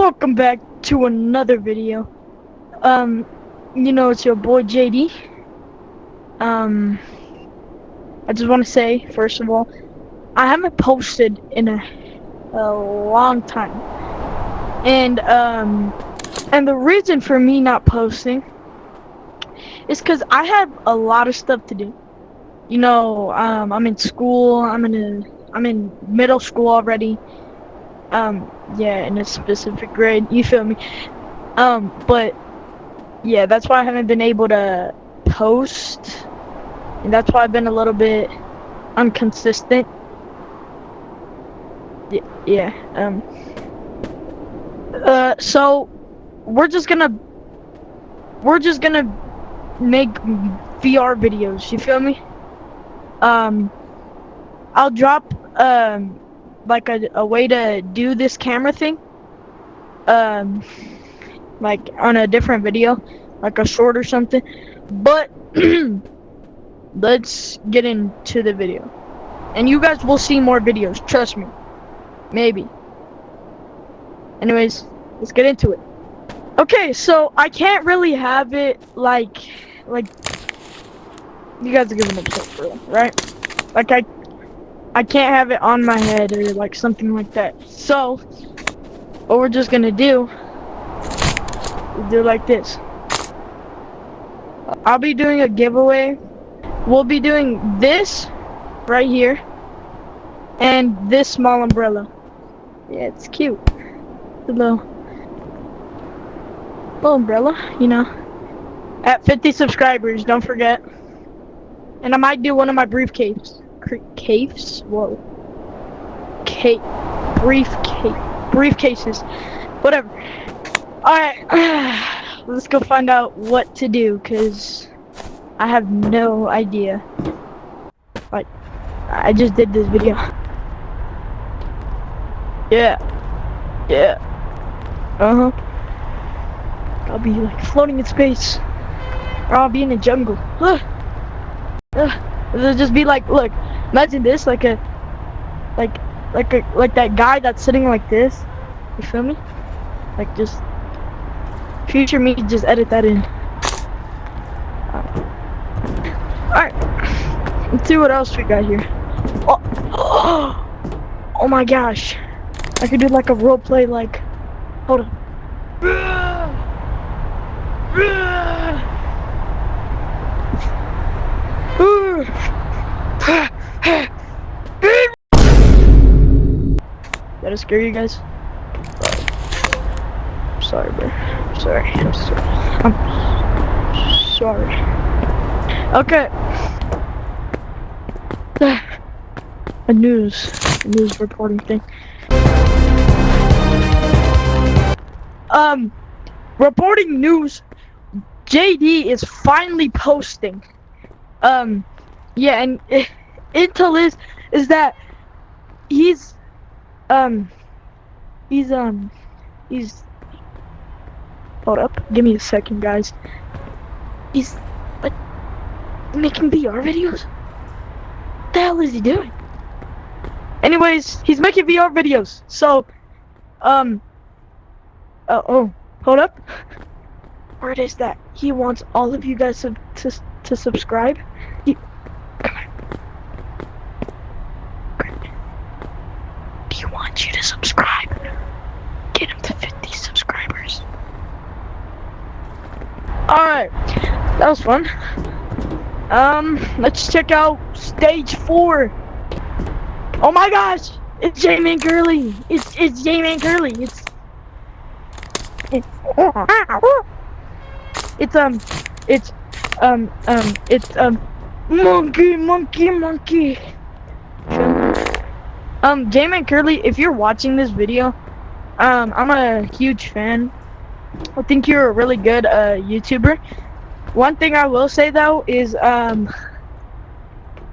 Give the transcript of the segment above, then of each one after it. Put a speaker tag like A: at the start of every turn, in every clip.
A: Welcome back to another video. It's your boy JD. I just want to say, first of all, I haven't posted in a long time, and the reason for me not posting is because I have a lot of stuff to do. I'm in school. I'm in middle school already. Yeah, in a specific grade, you feel me? But yeah, that's why I haven't been able to post, and that's why I've been a little bit inconsistent. Yeah. So we're just gonna make VR videos, you feel me? I'll drop like a way to do this camera thing like on a different video, like a short or something, but let's get into the video, and you guys will see more videos, trust me. Maybe. Anyways, let's get into it. Okay, so I can't really have it like you guys are giving up stuff, bro, right? Like I can't have it on my head or like something like that. So what we're just gonna do is do like this. I'll be doing a giveaway. We'll be doing this right here and this small umbrella. Yeah, it's cute. The little umbrella, At 50 subscribers, don't forget. And I might do one of my briefcases. Briefcases. Whatever. Alright. Let's go find out what to do, because I have no idea. Like, I just did this video. Yeah. I'll be like floating in space, or I'll be in the jungle. It'll just be like, look, imagine this, like that guy that's sitting like this. You feel me? Like, just future me, just edit that in. Alright, let's see what else we got here. Oh my gosh, I could do like a roleplay, like, hold on. That'll scare you guys? I'm sorry, bro. I'm sorry. Okay. A news reporting thing. Reporting news. JD is finally posting. Yeah, and intel is that he's hold up, give me a second, guys. He's like making VR videos. What the hell is he doing? Anyways, he's making VR videos. So oh, hold up. Word is that he wants all of you guys to subscribe. Come on. Do you want you to subscribe? Get him to 50 subscribers. Alright, that was fun. Let's check out stage 4. Oh my gosh, it's J-Man Curly. It's J-Man Curly. It's monkey. J-Man Curly, if you're watching this video, I'm a huge fan. I think you're a really good YouTuber. One thing I will say though is I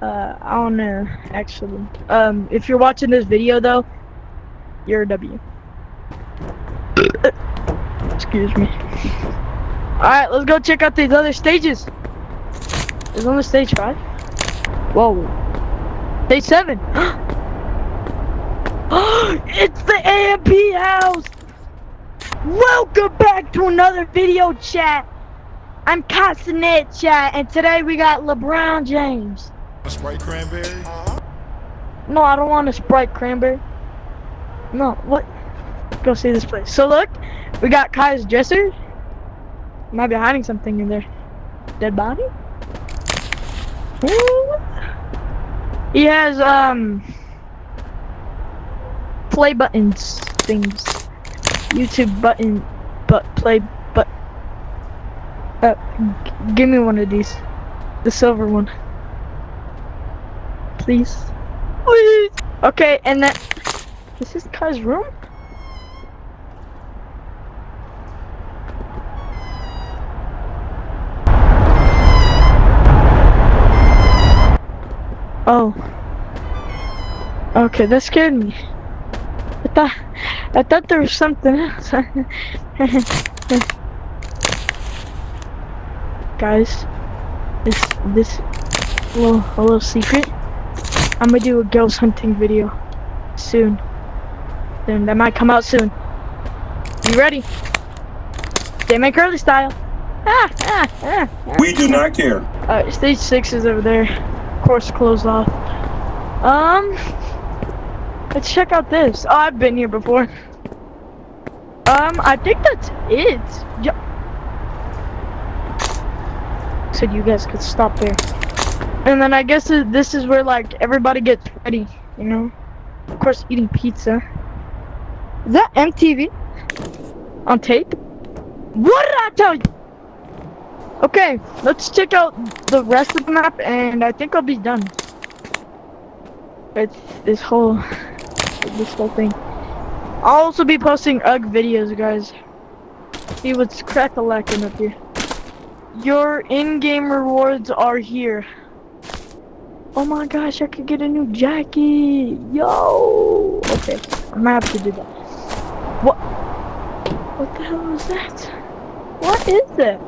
A: don't know, actually. If you're watching this video though, you're a W. Excuse me. Alright, let's go check out these other stages. There's only stage 5. Whoa. Stage 7. It's the AMP house! Welcome back to another video, chat. I'm Castanet, chat, and today we got LeBron James.
B: A Sprite cranberry?
A: No, I don't want a Sprite cranberry. No, what? Go see this place. So look, we got Kai's dresser. Might be hiding something in there. Dead body? Ooh. He has play buttons things. YouTube button give me one of these. The silver one. Please. Please. Okay, and that this is Kai's room? Oh. Okay, that scared me. I thought there was something else. Guys, this a little secret. I'm gonna do a ghost hunting video soon. Then that might come out soon. You ready? They make early style.
C: We do not care.
A: Alright, stage 6 is over there. Course closed off. Let's check out this. Oh, I've been here before. I think that's it. Yeah. Said you guys could stop there. And then I guess this is where like everybody gets ready, you know? Of course, eating pizza. Is that MTV? On tape? What did I tell you? Okay, let's check out the rest of the map, and I think I'll be done. It's this whole thing. I'll also be posting UGG videos, guys. See what's crack-a-lackin' up here. Your in-game rewards are here. Oh my gosh, I could get a new jacket. Yo. Okay, I'm gonna have to do that. What the hell is that? What is that?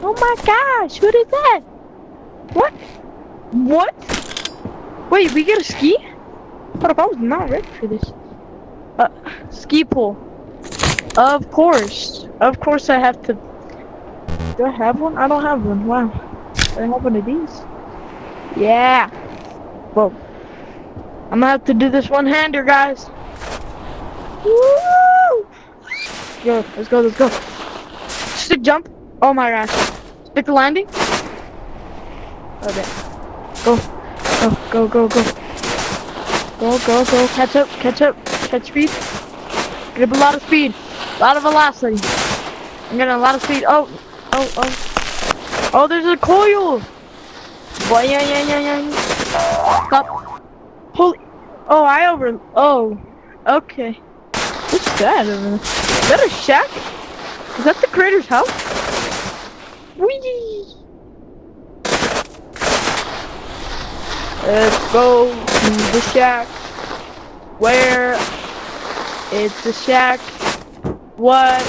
A: Oh my gosh, what is that? What? What? Wait, we get a ski? Hold up, I was not ready for this. Ski pool. Of course I have to. Do I have one? I don't have one. Wow. Do I have one of these? Yeah. Whoa. I'm gonna have to do this one-hander, guys. Woo! Let's go. Stick jump. Oh my gosh. Stick the landing. Okay. Go. Catch up. Catch speed. Get up a lot of speed. A lot of velocity. I'm getting a lot of speed. Oh, there's a coil. Boy, yeah. Stop. Holy. Oh, okay. What's that over there? Is that a shack? Is that the creator's house? Whee! Let's go to the shack. Where is the shack? What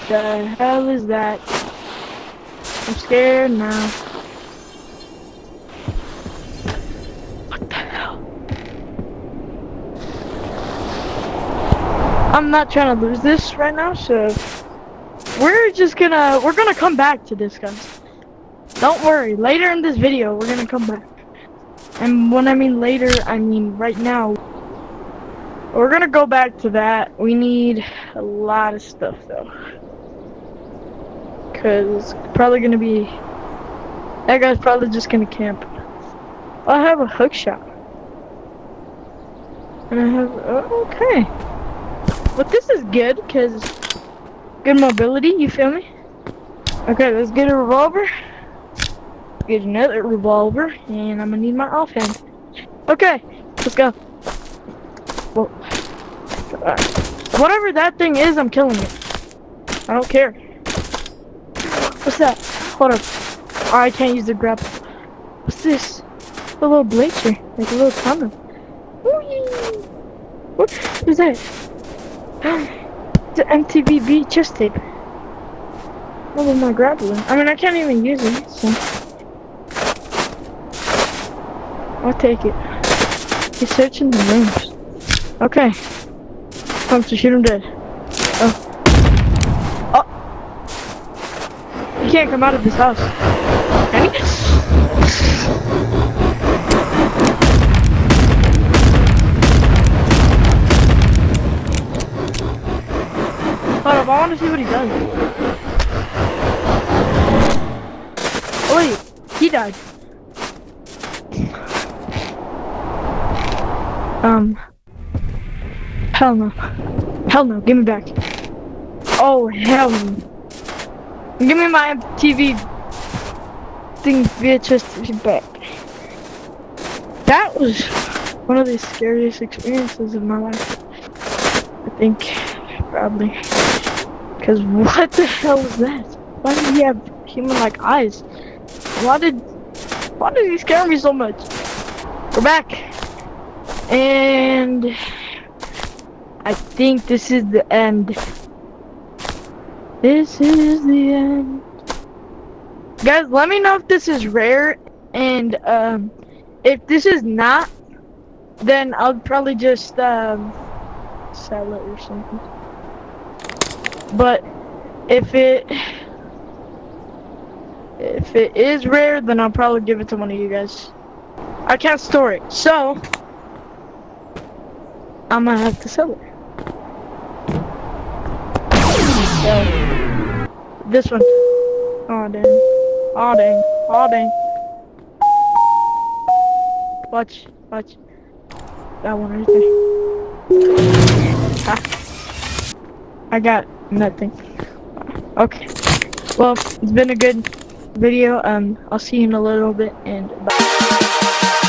A: the hell is that? I'm scared now. What the hell? I'm not trying to lose this right now, so we're gonna come back to this, guys. Don't worry, later in this video we're gonna come back. And when I mean later, I mean right now. We're gonna go back to that. We need a lot of stuff though, cause it's probably gonna be that guy's probably just gonna camp. I have a hook shot, and I have okay. But this is good, cause good mobility. You feel me? Okay, let's get a revolver. Get another revolver, and I'm gonna need my offhand. Okay, let's go. Whoa. Whatever that thing is, I'm killing it. I don't care. What's that? Hold up. Oh, I can't use the grapple. What's this? A little blazer, like a little tunnel. What is that? It's an MTVB chest tape. What was my grappling? I mean, I can't even use it, so I'll take it. He's searching the rooms. Okay. Time to shoot him dead. Oh. can't come out of this house. Can he? Hold up, I want to see what he does. Oh wait, he died. Hell no. Hell no, give me back. Oh, hell no. Give me my TV thing VHS back. That was one of the scariest experiences of my life. I think, probably. Because what the hell was that? Why did he have human-like eyes? Why did he scare me so much? We're back. And I think this is the end. This is the end. Guys, let me know if this is rare, and if this is not, then I'll probably just sell it or something. But if it is rare, then I'll probably give it to one of you guys. I can't store it, so I'm gonna have to sell it. So, this one. Oh dang. Oh dang. Oh dang. Watch. That one right there. Ha. I got nothing. Okay. Well, it's been a good video. I'll see you in a little bit, and bye.